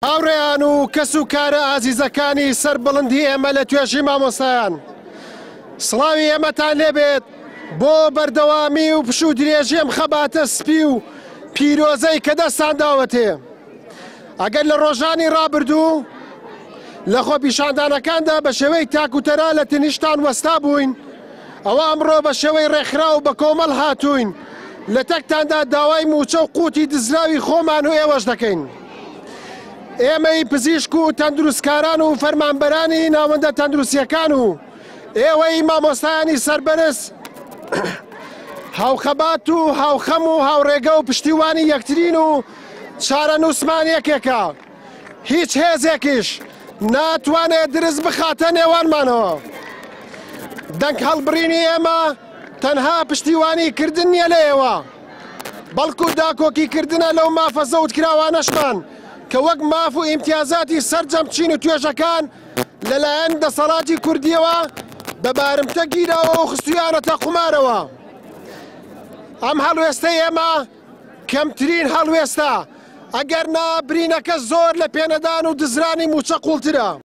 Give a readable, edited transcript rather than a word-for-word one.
هاوڕێیان و کەس و کارە ئازیزەکانی سەربڵندی ئێمە لە توێژی مامۆستایان، سڵاوی ئێمەتان لێبێت بۆ بەردەوامی و پش و درێژێم خەباتە سپی و پیرۆزەی کە دەستان داوەتێ. ئەگەر لە ڕۆژانی ڕابردوو لە خۆپیشاندانەکاندا بە شێوەی تاکوتەرا لە تەنیشتان وەستا بووین، ئەوە ئەمڕۆ بە شێوەی ڕێکخرا و بە کۆمەڵ هاتوین لە تەکتاندا داوای موچە و قوتی دزراوی خۆمان و ئێوەش دەکەین. ئێمەی پزیشک و تەندروستکاران و فەرمانبەرانی ناوەندە تەندروستیەکان و ئێوەی مامۆستایانی سەربەرز هاوخەبات و هاوخەم و هاوڕێگە و پشتیوانی یەکترین و چارە نووسمان یەکێکە. هیچ هێزێکیش ناتوانێت درست بخاتە نێوانمانەوە. دەنگ هەڵبڕینی ئێمە تەنها پشتیوانی کردن نییە لە ئێوە، بەڵکو داکۆکیکردنە لەو مافە زەوتکراوانەشمان کە وەک ماف و ئیمتیازاتی سەرجەم چین و توێژەکان لەلایەن دەسەڵاتی کوردیەوە بە بارمتە گیرەوە و خستویانەتە قومارەوە. ئەم هەڵوێستەی ئێمە کەمترین هەڵوێستە، ئەگەر نا برینەکە زۆر لە پێنەدان و دزرانی موچە قوڵترە.